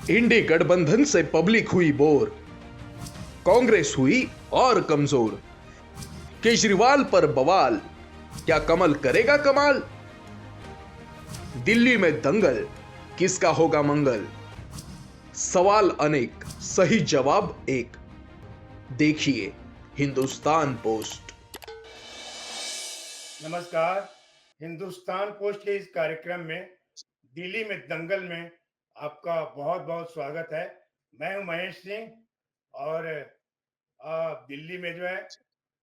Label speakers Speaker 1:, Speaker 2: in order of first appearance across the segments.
Speaker 1: इंडी गठबंधन से पब्लिक हुई बोर, कांग्रेस हुई और कमजोर। केजरीवाल पर बवाल, क्या कमल करेगा कमाल? दिल्ली में दंगल, किसका होगा मंगल? सवाल अनेक, सही जवाब एक। देखिए हिंदुस्तान पोस्ट।
Speaker 2: नमस्कार। हिंदुस्तान पोस्ट के इस कार्यक्रम में दिल्ली में दंगल में आपका बहुत बहुत स्वागत है। मैं हूं महेश सिंह और दिल्ली में जो है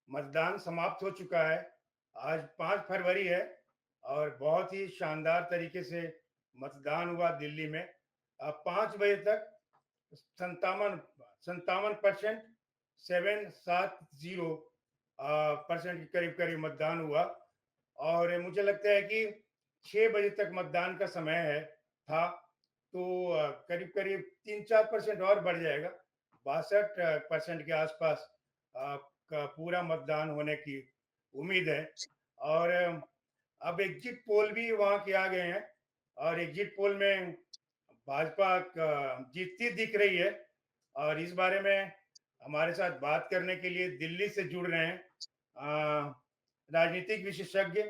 Speaker 2: मतदान समाप्त हो चुका है। आज 5 फरवरी है और बहुत ही शानदार तरीके से मतदान हुआ दिल्ली में। 5 बजे तक संतावन 57% 770% के करीब करीब मतदान हुआ और मुझे लगता है कि 6 बजे तक मतदान का समय है था, तो करीब करीब 3-4% और बढ़ जाएगा। 62% के आसपास का पूरा मतदान होने की उम्मीद है। और अब एग्जिट पोल भी वहाँ के आ गए हैं और एग्जिट पोल में भाजपा जीतती दिख रही है। और इस बारे में हमारे साथ बात करने के लिए दिल्ली से जुड़ रहे हैं राजनीतिक विशेषज्ञ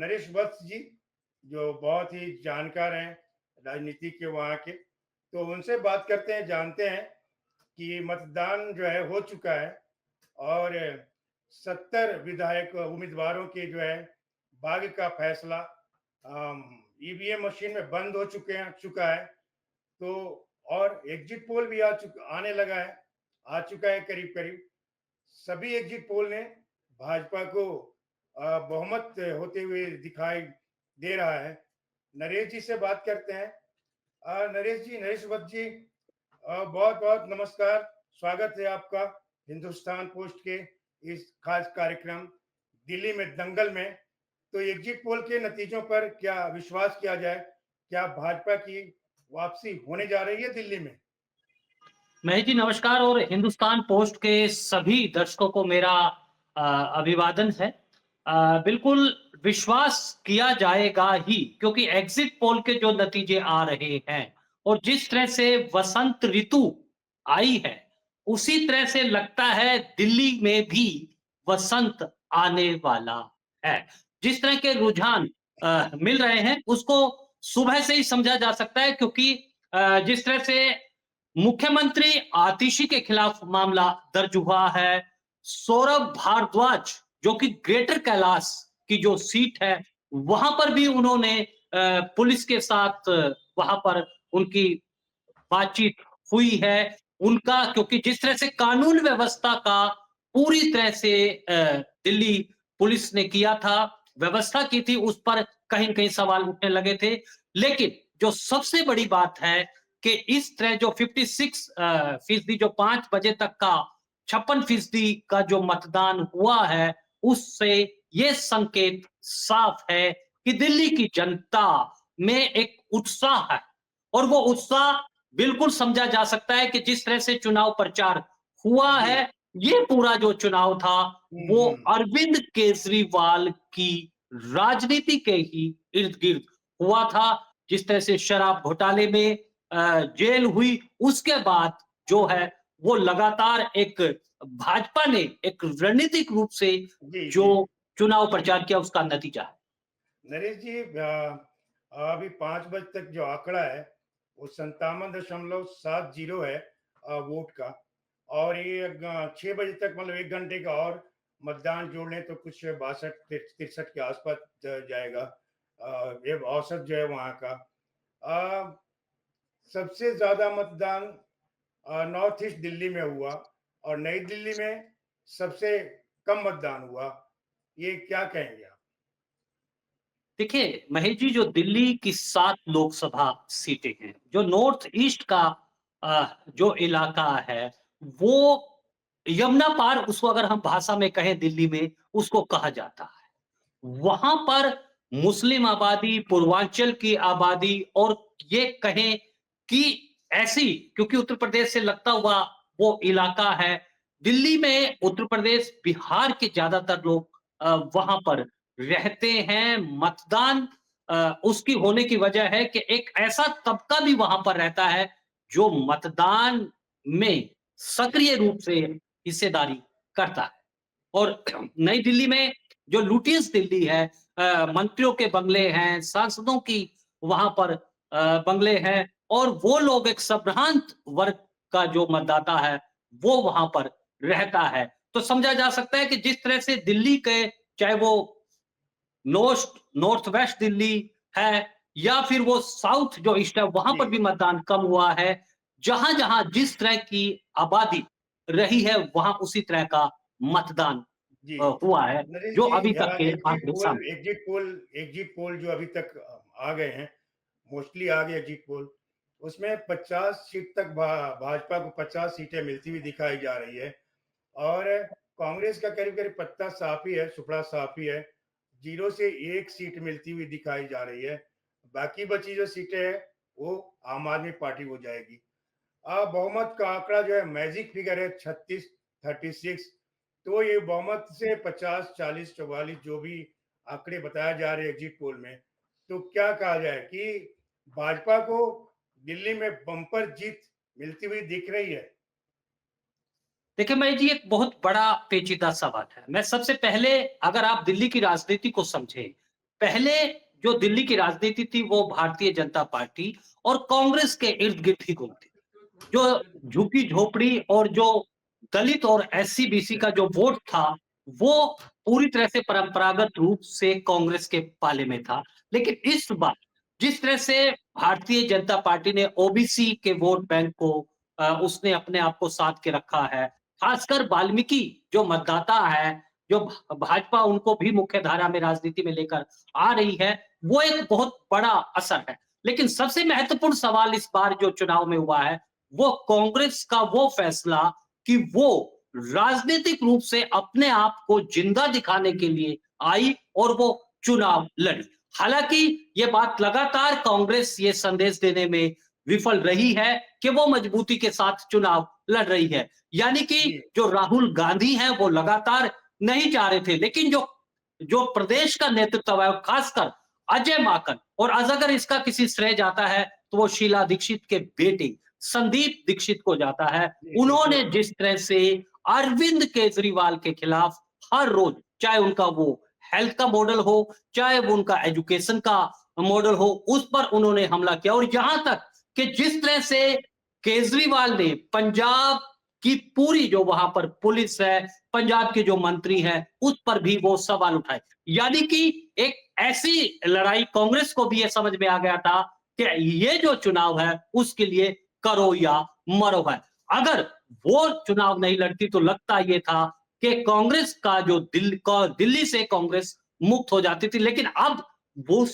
Speaker 2: नरेश वत्स जी, जो बहुत ही जानकार हैं राजनीति के वहाँ के। तो उनसे बात करते हैं, जानते हैं कि मतदान जो है हो चुका है और 70 विधायक उम्मीदवारों के जो है भाग्य का फैसला ईवीएम मशीन में बंद हो चुका है। तो और एग्जिट पोल भी आने लगा है, आ चुका है करीब करीब। सभी एग्जिट पोल ने भाजपा को बहुमत होते हुए दिखाई दे रहा है। नरेश जी से बात करते हैं। नरेश जी, नरेश वत्स जी, बहुत बहुत नमस्कार। स्वागत है आपका हिंदुस्तान पोस्ट के इस खास कार्यक्रम दिल्ली में दंगल में। तो एग्जिट पोल के नतीजों पर क्या विश्वास किया जाए? क्या भाजपा की वापसी होने जा रही है दिल्ली में?
Speaker 3: महेश जी नमस्कार और हिंदुस्तान पोस्ट के सभी दर्शकों को मेरा अभिवादन है। बिल्कुल विश्वास किया जाएगा ही, क्योंकि एग्जिट पोल के जो नतीजे आ रहे हैं और जिस तरह से वसंत ऋतु आई है, उसी तरह से लगता है दिल्ली में भी वसंत आने वाला है। जिस तरह के रुझान मिल रहे हैं उसको सुबह से ही समझा जा सकता है, क्योंकि जिस तरह से मुख्यमंत्री आतिशी के खिलाफ मामला दर्ज हुआ है। सौरभ भारद्वाज, जो कि ग्रेटर कैलाश की जो सीट है, वहां पर भी उन्होंने पुलिस के साथ वहां पर उनकी बातचीत हुई है। उनका, क्योंकि जिस तरह से कानून व्यवस्था का पूरी तरह से दिल्ली पुलिस ने किया था, व्यवस्था की थी, उस पर कहीं न कहीं सवाल उठने लगे थे। लेकिन जो सबसे बड़ी बात है कि इस तरह जो 56 फीसदी, जो 5 बजे तक का 56 फीसदी का जो मतदान हुआ है, उससे ये संकेत साफ है कि दिल्ली की जनता में एक उत्साह है और वो उत्साह बिल्कुल समझा जा सकता है कि जिस तरह से चुनाव प्रचार हुआ
Speaker 2: जी।
Speaker 3: है, ये पूरा जो चुनाव था, वो
Speaker 2: हम्म।
Speaker 3: अरविंद केजरीवाल की राजनीति के ही इर्द-गिर्द हुआ था। जिस तरह से शराब घोटाले में जेल हुई, उसके बाद जो है वो लगातार एक भाजपा ने एक रणनीतिक रूप से
Speaker 2: जी
Speaker 3: जो
Speaker 2: जी।
Speaker 3: चुनाव प्रचार किया, उसका नतीजा है।
Speaker 2: नरेश जी, अभी 5 बजे तक जो आंकड़ा है वो 57.70 है वोट का। और ये 6 बजे तक, मतलब 1 घंटे का और मतदान जोड़ लें तो कुछ 62-63 के आसपास जाएगा। ये औसत जो है वहाँ का। अ, सबसे ज्यादा मतदान नॉर्थ ईस्ट दिल्ली में हुआ और नई दिल्ली में सबसे कम मतदान हुआ। ये क्या कहेंगे आप?
Speaker 3: देखिए महेश जी, जो दिल्ली की 7 लोकसभा सीटें हैं, जो नॉर्थ ईस्ट का जो इलाका है, वो यमुना पार, उसको अगर हम भाषा में कहें दिल्ली में, उसको कहा जाता है। वहां पर मुस्लिम आबादी, पूर्वांचल की आबादी, और ये कहें कि ऐसी, क्योंकि उत्तर प्रदेश से लगता हुआ वो इलाका है। दिल्ली में उत्तर प्रदेश, बिहार के ज्यादातर लोग वहां पर रहते हैं। मतदान उसकी होने की वजह है कि एक ऐसा तबका भी वहां पर रहता है जो मतदान में सक्रिय रूप से हिस्सेदारी करता है। और नई दिल्ली में जो लुटियंस दिल्ली है, मंत्रियों के बंगले हैं, सांसदों की वहां पर बंगले हैं, और वो लोग एक संभ्रांत वर्ग का जो मतदाता है वो वहां पर रहता है। तो समझा जा सकता है कि जिस तरह से दिल्ली के, चाहे वो नॉर्थ वेस्ट दिल्ली है या फिर वो साउथ जो ईस्ट है, वहां
Speaker 2: जी
Speaker 3: पर भी मतदान कम हुआ है। जहां जहां जिस तरह की आबादी रही है वहां उसी तरह का मतदान
Speaker 2: जी
Speaker 3: हुआ है,
Speaker 2: नरेश
Speaker 3: जो
Speaker 2: जी,
Speaker 3: अभी तक के
Speaker 2: एग्जिट
Speaker 3: आंकड़े
Speaker 2: पोल
Speaker 3: सामने।
Speaker 2: जो अभी तक आ गए हैं, मोस्टली आ गए एग्जिट पोल, उसमें 50 सीट तक भाजपा को 50 सीटें मिलती हुई दिखाई जा रही है, और कांग्रेस का करीब करीब पत्ता साफ ही है, सुपड़ा साफ ही है। 0 से 1 सीट मिलती हुई दिखाई जा रही है। बाकी बची जो सीटें हैं वो आम आदमी पार्टी को जाएगी। बहुमत का आंकड़ा जो है मैजिक फिगर है 36, 36। तो ये बहुमत से 50, 40, 44 जो भी आंकड़े बताए जा रहे हैं एग्जिट पोल में, तो क्या कहा जाए कि भाजपा को दिल्ली में बम्पर जीत मिलती हुई दिख रही है।
Speaker 3: देखिए मैं जी, एक बहुत बड़ा पेचीदा सवाल है। मैं सबसे पहले, अगर आप दिल्ली की राजनीति को समझें, पहले जो दिल्ली की राजनीति थी वो भारतीय जनता पार्टी और कांग्रेस के इर्द गिर्द ही घूमती। जो झुग्गी झोपड़ी और जो दलित और एससी बीसी का जो वोट था वो पूरी तरह से परंपरागत रूप से कांग्रेस के पाले में था। लेकिन इस बार जिस तरह से भारतीय जनता पार्टी ने ओबीसी के वोट बैंक को उसने अपने आप को साध के रखा है, खासकर वाल्मीकि जो मतदाता है, जो भाजपा उनको भी मुख्य धारा में राजनीति में लेकर आ रही है, वो एक बहुत बड़ा असर है। लेकिन सबसे महत्वपूर्ण सवाल इस बार जो चुनाव में हुआ है वो कांग्रेस का वो फैसला कि वो राजनीतिक रूप से अपने आप को जिंदा दिखाने के लिए आई और वो चुनाव लड़ी। हालांकि ये बात लगातार कांग्रेस ये संदेश देने में विफल रही है कि वो मजबूती के साथ चुनाव लड़ रही है। यानी कि
Speaker 2: जी
Speaker 3: जो राहुल गांधी हैं वो लगातार नहीं चाह रहे थे, लेकिन जो जो प्रदेश का नेतृत्व है, खासकर अजय माकन, और अगर इसका किसी श्रेय जाता है तो वो शीला दीक्षित के बेटे संदीप दीक्षित को जाता है।
Speaker 2: जी
Speaker 3: उन्होंने
Speaker 2: बिल्कुल।
Speaker 3: जिस तरह से अरविंद केजरीवाल के खिलाफ हर रोज, चाहे उनका वो हेल्थ का मॉडल हो, चाहे वो उनका एजुकेशन का मॉडल हो, उस पर उन्होंने हमला किया। और यहां तक कि जिस तरह से केजरीवाल ने पंजाब की पूरी जो वहां पर पुलिस है, पंजाब के जो मंत्री हैं, उस पर भी वो सवाल उठाए। यानी कि एक ऐसी लड़ाई कांग्रेस को भी ये समझ में आ गया था कि ये जो चुनाव है उसके लिए करो या मरो है। अगर वो चुनाव नहीं लड़ती तो लगता ये था कि कांग्रेस का जो दिल्ली से कांग्रेस मुक्त हो जाती थी। लेकिन अब वो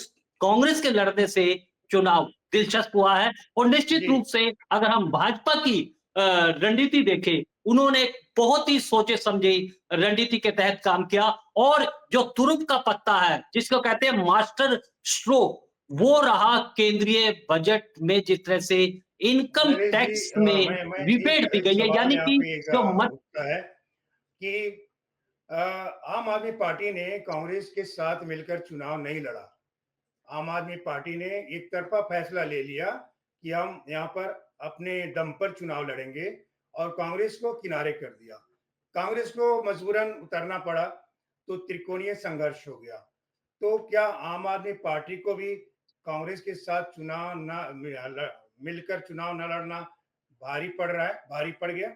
Speaker 3: कांग्रेस के लड़ने से चुनाव दिलचस्प हुआ है। और निश्चित
Speaker 2: जी
Speaker 3: रूप से अगर हम भाजपा की रणनीति देखें, उन्होंने बहुत ही सोचे समझे रणनीति के तहत काम किया, और जो तुरुप का पत्ता है जिसको कहते हैं मास्टर स्ट्रोक, वो रहा केंद्रीय बजट में जिस तरह से इनकम
Speaker 2: नरेश जी,
Speaker 3: टैक्स में
Speaker 2: मैं
Speaker 3: रिबेट दी
Speaker 2: एक
Speaker 3: गई है।
Speaker 2: सवाल
Speaker 3: यानी
Speaker 2: यहाँ
Speaker 3: कि
Speaker 2: पे एक
Speaker 3: जो मत
Speaker 2: उठता है कि आम आदमी पार्टी ने कांग्रेस के साथ मिलकर चुनाव नहीं लड़ा। आम आदमी पार्टी ने एक तरफा फैसला ले लिया कि हम यहाँ पर अपने दम पर चुनाव लड़ेंगे, और कांग्रेस को किनारे कर दिया। कांग्रेस को मजबूरन उतरना पड़ा, तो त्रिकोणीय संघर्ष हो गया। तो क्या आम आदमी पार्टी को भी कांग्रेस के साथ चुनाव न मिलकर चुनाव न लड़ना भारी पड़ रहा है, भारी पड़ गया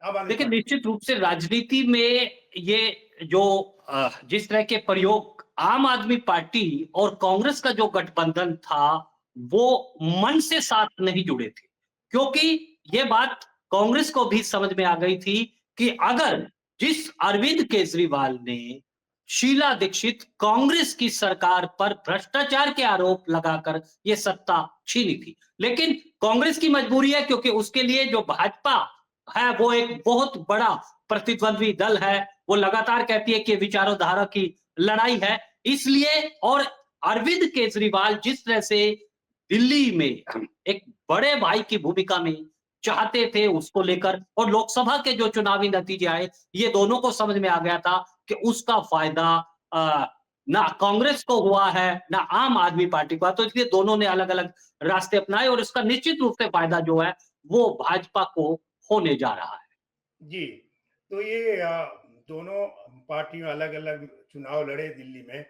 Speaker 2: आम आदमी
Speaker 3: देखिए,
Speaker 2: पार्टी को?
Speaker 3: निश्चित रूप से राजनीति में ये जो जिस तरह के प्रयोग आम आदमी पार्टी और कांग्रेस का जो गठबंधन था वो मन से साथ नहीं जुड़े थे, क्योंकि ये बात कांग्रेस को भी समझ में आ गई थी कि अगर जिस अरविंद केजरीवाल ने शीला दीक्षित कांग्रेस की सरकार पर भ्रष्टाचार के आरोप लगाकर ये सत्ता छीनी थी, लेकिन कांग्रेस की मजबूरी है क्योंकि उसके लिए जो भाजपा है वो एक बहुत बड़ा प्रतिद्वंद्वी दल है। वो लगातार कहती है कि विचारधारा की लड़ाई है, इसलिए। और अरविंद केजरीवाल जिस तरह से दिल्ली में एक बड़े भाई की भूमिका में चाहते थे उसको लेकर, और लोकसभा के जो चुनावी नतीजे आए ये दोनों को समझ में आ गया था कि उसका फायदा ना कांग्रेस को हुआ है, ना आम आदमी पार्टी को। तो इसलिए दोनों ने अलग अलग रास्ते अपनाए और इसका निश्चित रूप से फायदा जो है वो भाजपा को होने जा रहा है।
Speaker 2: जी, तो ये दोनों पार्टियों अलग-अलग चुनाव लड़े दिल्ली में,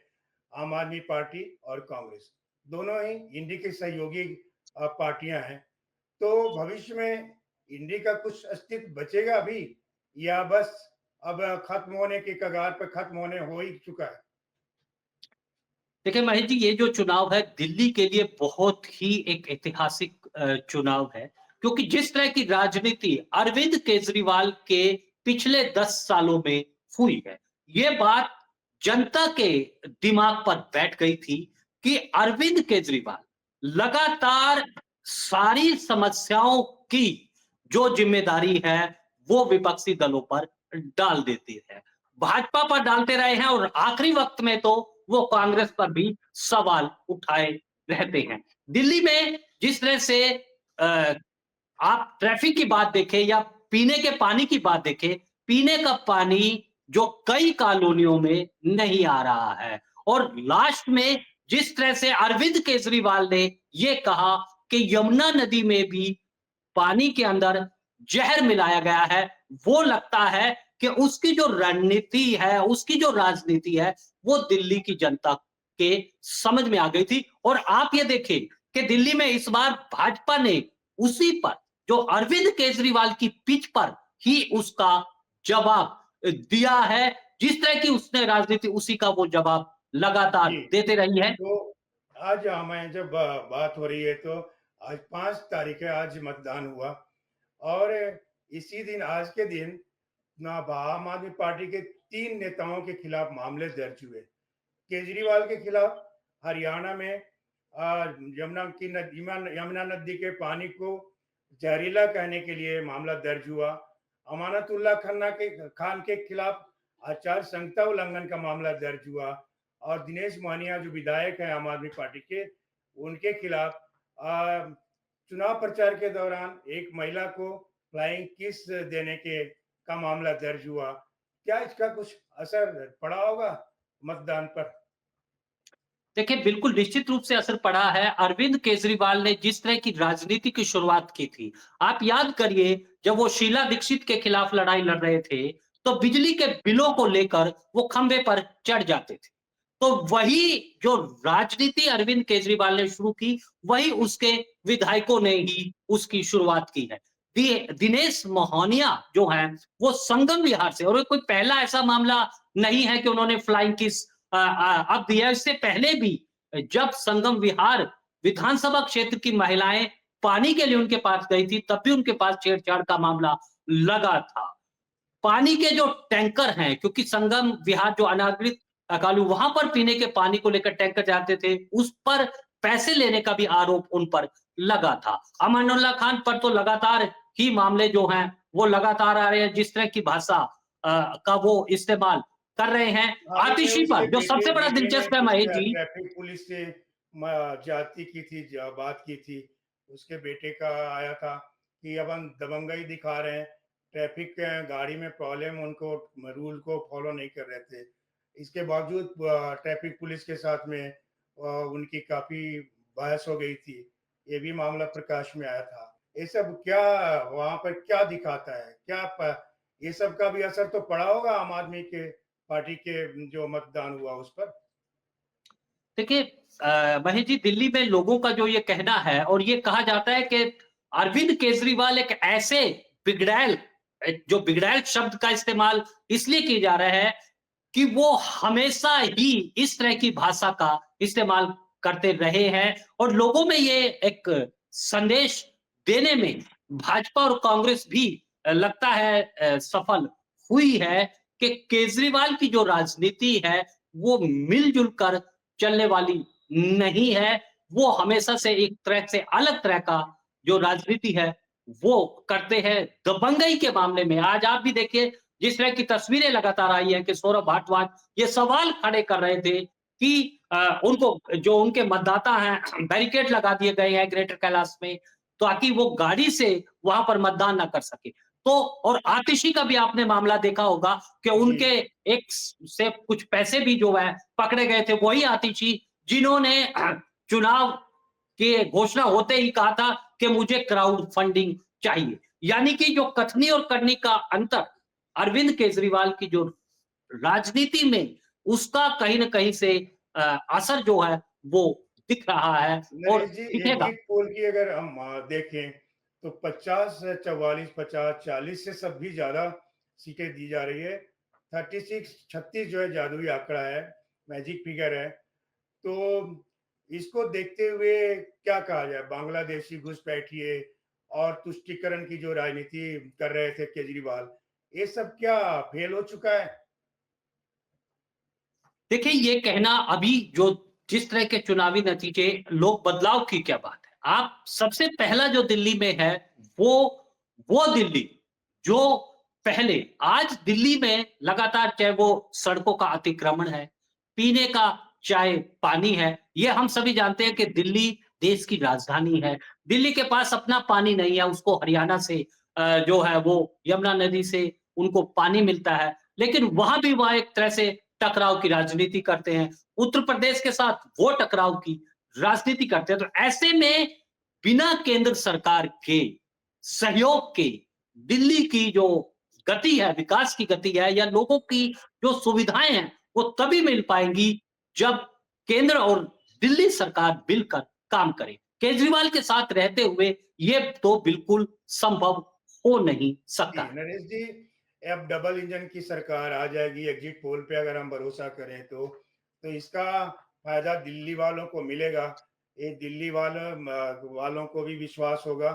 Speaker 2: आम आदमी पार्टी और कांग्रेस। दोनों ही इंडी की सहयोगी पार्टियां हैं। तो भविष्य में इंडी का कुछ अस्तित्व बचेगा अभी या बस अब खत्म होने के कगार पर खत्म होने हो ही चुका है?
Speaker 3: देखिए महेश जी, ये जो चुनाव है दिल्ली के लिए बहुत ही एक ऐतिहासिक चुनाव है, क्योंकि जिस तरह की राजनीति अरविंद केजरीवाल के पिछले 10 सालों में हुई है, ये बात जनता के दिमाग पर बैठ गई थी कि अरविंद केजरीवाल लगातार सारी समस्याओं की जो जिम्मेदारी है वो विपक्षी दलों पर डाल देती है, भाजपा पर डालते रहे हैं और आखिरी वक्त में तो वो कांग्रेस पर भी सवाल उठाए रहते हैं। दिल्ली में जिस तरह से अ, आप ट्रैफिक की बात देखें या पीने के पानी की बात देखें, पीने का पानी जो कई कॉलोनियों में नहीं आ रहा है और लास्ट में जिस तरह से अरविंद केजरीवाल ने ये कहा कि यमुना नदी में भी पानी के अंदर जहर मिलाया गया है, वो लगता है कि उसकी जो रणनीति है, उसकी जो राजनीति है, वो दिल्ली की जनता के समझ में आ गई थी। और आप ये देखें कि दिल्ली में इस बार भाजपा ने उसी पर, जो अरविंद केजरीवाल की पिच पर ही उसका जवाब दिया है। जिस तरह की उसने राजनीति, उसी का वो जवाब लगातार
Speaker 2: जी।
Speaker 3: देते रही है।
Speaker 2: तो आज हमें जब बात हो रही है तो आज 5 तारीख है, आज मतदान हुआ और इसी दिन आज के दिन ना आम आदमी पार्टी के 3 नेताओं के खिलाफ मामले दर्ज हुए। केजरीवाल के खिलाफ हरियाणा में यमुना नदी के पानी को जहरीला कहने के लिए मामला दर्ज हुआ। अमानतुल्लाह खान के खिलाफ आचार संहिता उल्लंघन का मामला दर्ज हुआ और दिनेश मानिया जो विधायक है आम आदमी पार्टी के, उनके खिलाफ चुनाव प्रचार के दौरान एक महिला को फ्लाइंग किस देने के का मामला दर्ज हुआ। क्या इसका कुछ असर पड़ा होगा मतदान पर?
Speaker 3: देखिए, बिल्कुल निश्चित रूप से असर पड़ा है। अरविंद केजरीवाल ने जिस तरह की राजनीति की शुरुआत की थी, आप याद करिए जब वो शीला दीक्षित के खिलाफ लड़ाई लड़ रहे थे, तो बिजली के बिलों को लेकर वो खंबे पर चढ़ जाते थे। तो वही जो राजनीति अरविंद केजरीवाल ने शुरू की, वही उसके विधायकों ने ही उसकी शुरुआत की है। दिनेश मोहनिया जो हैं, वो संगम विहार से, और कोई पहला ऐसा मामला नहीं है कि उन्होंने फ्लाइंग किस अब दिया। इससे पहले भी जब संगम विहार विधानसभा क्षेत्र की महिलाएं पानी के लिए उनके पास गई थी, तब भी उनके पास छेड़छाड़ का मामला लगा था। पानी के जो टैंकर हैं, क्योंकि संगम विहार जो अनाधिकृत अकालू वहां पर पीने के पानी को लेकर टैंकर जाते थे, उस पर पैसे लेने का भी आरोप उन पर लगा था। अमानुल्लाह खान पर तो लगातार ही मामले जो हैं वो लगातार आ रहे हैं। जिस तरह की भाषा का वो इस्तेमाल कर रहे हैं।
Speaker 2: अभी ने
Speaker 3: आतिशी
Speaker 2: उसके
Speaker 3: पर जो सबसे बड़ा
Speaker 2: बेटे ने
Speaker 3: दिलचस्प है
Speaker 2: कुछ
Speaker 3: महेश जी,
Speaker 2: ट्रैफिक पुलिस से जाती की थी, बात की थी। उसके बेटे का आया था कि अब हम दबंगई दिखा रहे हैं, ट्रैफिक गाड़ी में प्रॉब्लम, उनको रूल को फॉलो नहीं कर रहे थे। इसके बावजूद ट्रैफिक पुलिस के साथ में उनकी काफी बहस हो गई थी। ये भी मामला प्रकाश में आया था। ये सब क्या वहां पर क्या दिखाता है? ये सब का भी असर तो पड़ा होगा आम आदमी के पार्टी के जो मतदान हुआ उस पर?
Speaker 3: देखिए महेश जी, दिल्ली में लोगों का जो ये कहना है और ये कहा जाता है कि अरविंद केजरीवाल एक ऐसे बिगड़ैल, जो बिगड़ैल शब्द का इस्तेमाल इसलिए किया जा रहा है कि वो हमेशा ही इस तरह की भाषा का इस्तेमाल करते रहे हैं और लोगों में ये एक संदेश देने में भाजपा और कांग्रेस भी लगता है सफल हुई है कि केजरीवाल की जो राजनीति है वो मिलजुल कर चलने वाली नहीं है। वो हमेशा से एक तरह से अलग तरह का जो राजनीति है वो करते हैं। दबंगई के मामले में आज आप भी देखिए, जिस तरह की तस्वीरें लगातार आई है कि सौरभ भारद्वाज ये सवाल खड़े कर रहे थे कि उनको, जो उनके मतदाता हैं, बैरिकेड लगा दिए गए हैं ग्रेटर कैलाश में ताकि वो गाड़ी से वहां पर मतदान ना कर सके। तो और आतिशी का भी आपने मामला देखा होगा कि उनके
Speaker 2: जी,
Speaker 3: एक से कुछ पैसे भी जो है पकड़े गए थे, वही आतिशी जिन्होंने चुनाव की घोषणा होते ही कहा था कि मुझे क्राउड फंडिंग चाहिए। यानी कि जो कथनी और करनी का अंतर अरविंद केजरीवाल की जो राजनीति में उसका कहीं न कहीं से असर जो है वो दिख रहा है और
Speaker 2: नरेश जी,
Speaker 3: दिखेगा।
Speaker 2: एग्जिट पोल की अगर हम देखें तो 50 से 44, 50, 40 से सब भी ज़्यादा सीटें दी जा रही है। 36, 36 जो है जादुई आंकड़ा है, मैजिक फिगर है। तो इसको देखते हुए क्या कहा जाए? बांग्लादेशी घुसपैठिए और तुष्टीकरण की जो राजनीति कर रहे थे केजरीवाल, ये सब क्या फेल हो चुका है?
Speaker 3: देखिए ये कहना अभी जो जिस तरह के चुनावी नतीजे लोग बदलाव की क्या बात है। आप सबसे पहला जो दिल्ली में है वो वो दिल्ली जो पहले आज दिल्ली में लगातार चाहे वो सड़कों का अतिक्रमण है, पीने का चाहे पानी है, ये हम सभी जानते हैं कि दिल्ली देश की राजधानी है। दिल्ली के पास अपना पानी नहीं है, उसको हरियाणा से जो है वो यमुना नदी से उनको पानी मिलता है। लेकिन वहां भी वह एक तरह से टकराव की राजनीति करते हैं। उत्तर प्रदेश के साथ वो टकराव की राजनीति करते हैं। तो ऐसे में बिना केंद्र सरकार के सहयोग के दिल्ली की जो गति है, विकास की गति है या लोगों की जो सुविधाएं हैं, वो तभी मिल पाएंगी जब केंद्र और दिल्ली सरकार मिलकर काम करे। केजरीवाल के साथ रहते हुए ये तो बिल्कुल संभव हो नहीं सकता
Speaker 2: जी,
Speaker 3: है।
Speaker 2: नरेश जी, अब डबल इंजन की सरकार आ जाएगी एग्जिट पोल पे अगर हम भरोसा करें तो इसका फायदा दिल्ली वालों को मिलेगा। ये दिल्ली वालों को भी विश्वास होगा,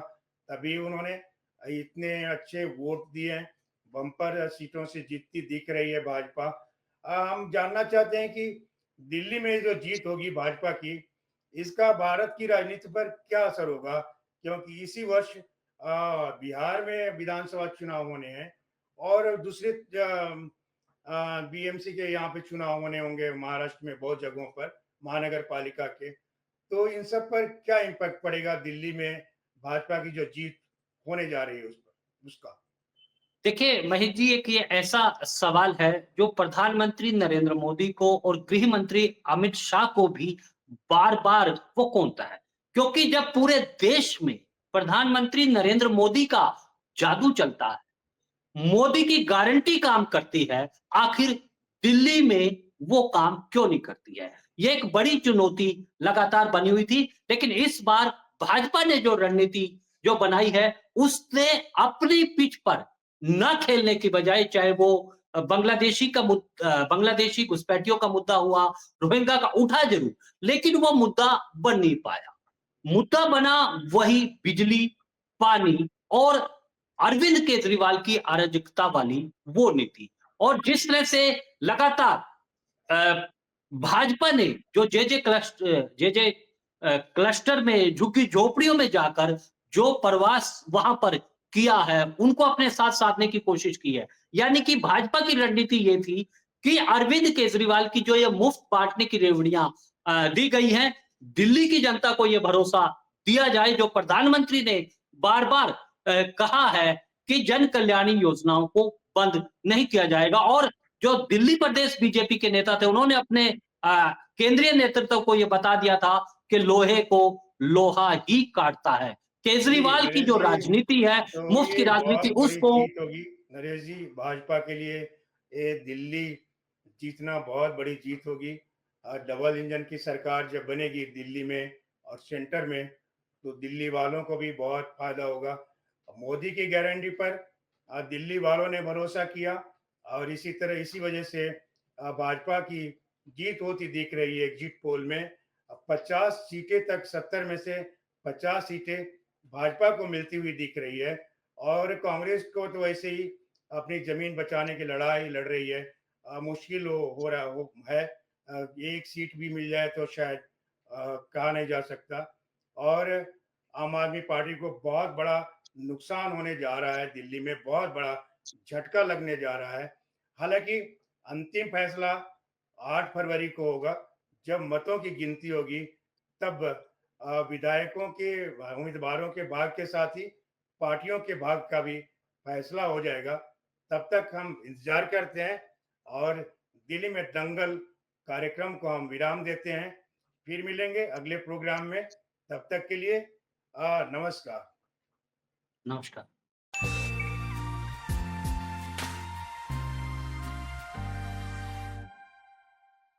Speaker 2: तभी उन्होंने इतने अच्छे वोट दिए हैं। बम्पर सीटों से जीतती दिख रही है भाजपा। हम जानना चाहते हैं कि दिल्ली में जो जीत होगी भाजपा की, इसका भारत की राजनीति पर क्या असर होगा? क्योंकि इसी वर्ष बिहार में विधानसभा चुनाव होने हैं और दूसरे बीएमसी के यहाँ पे चुनाव होने होंगे महाराष्ट्र में बहुत जगहों पर, महानगर पालिका के। तो इन सब पर क्या इम्पैक्ट पड़ेगा दिल्ली में भाजपा की जो जीत होने जा रही है उस पर उसका?
Speaker 3: देखिए महेश जी एक ये ऐसा सवाल है जो प्रधानमंत्री नरेंद्र मोदी को और गृह मंत्री अमित शाह को भी बार बार वो कोनता है क्योंकि जब पूरे देश में प्रधानमंत्री नरेंद्र मोदी का जादू चलता है, मोदी की गारंटी काम करती है, आखिर दिल्ली में वो काम क्यों नहीं करती है? ये एक बड़ी चुनौती लगातार बनी हुई थी, लेकिन इस बार भाजपा ने जो रणनीति जो बनाई है, उसने अपनी पिच पर न खेलने की बजाय चाहे वो बांग्लादेशी घुसपैठियों का मुद्दा हुआ, रोहिंग्या का उठा जरूर, लेकिन वो मुद्दा बन नहीं पाया। मुद्दा बना वही बिजली, पानी और अरविंद केजरीवाल की अराजकता वाली वो नीति। और जिस तरह से लगातार अ, भाजपा ने जो जे क्लस्टर में झुग्गी झोपड़ियों में जाकर जो प्रवास वहां पर किया है, उनको अपने साथ साधने की कोशिश की है। यानी कि भाजपा की रणनीति ये थी कि अरविंद केजरीवाल की जो ये मुफ्त बांटने की रेवड़ियां दी गई हैं, दिल्ली की जनता को ये भरोसा दिया जाए जो प्रधानमंत्री ने बार बार कहा है कि जन कल्याणी योजनाओं को बंद नहीं किया जाएगा। और जो दिल्ली प्रदेश बीजेपी के नेता थे उन्होंने अपने केंद्रीय नेतृत्व को यह बता दिया था कि लोहे को लोहा ही काटता है।
Speaker 2: जी,
Speaker 3: केजरीवाल की
Speaker 2: नरेश
Speaker 3: जो
Speaker 2: जी,
Speaker 3: राजनीति है,
Speaker 2: तो
Speaker 3: मुफ्त की
Speaker 2: ये
Speaker 3: राजनीति
Speaker 2: बहुत बड़ी
Speaker 3: उसको
Speaker 2: जीत होगी नरेश जी भाजपा के लिए। ये दिल्ली जीतना बहुत बड़ी जीत होगी। डबल इंजन की सरकार जब बनेगी दिल्ली में और सेंटर में, तो दिल्ली वालों को भी बहुत फायदा होगा। मोदी की गारंटी पर दिल्ली वालों ने भरोसा किया और इसी तरह इसी वजह से भाजपा की जीत होती दिख रही है एग्जिट पोल में। 50 सीटें तक 70 में से 50 सीटें भाजपा को मिलती हुई दिख रही है और कांग्रेस को तो वैसे ही अपनी जमीन बचाने की लड़ाई लड़ रही है। मुश्किल हो रहा हो है। एक सीट भी मिल जाए तो शायद कहा नहीं जा सकता। और आम आदमी पार्टी को बहुत बड़ा नुकसान होने जा रहा है, दिल्ली में बहुत बड़ा झटका लगने जा रहा है। हालांकि अंतिम फैसला 8 फरवरी को होगा, जब मतों की गिनती होगी। तब विधायकों के उम्मीदवारों के भाग के साथ ही पार्टियों के भाग का भी फैसला हो जाएगा, तब तक हम इंतजार करते हैं और दिल्ली में दंगल कार्यक्रम को हम विराम देते हैं। फिर मिलेंगे अगले प्रोग्राम में, तब तक के लिए नमस्कार।
Speaker 3: नमस्कार।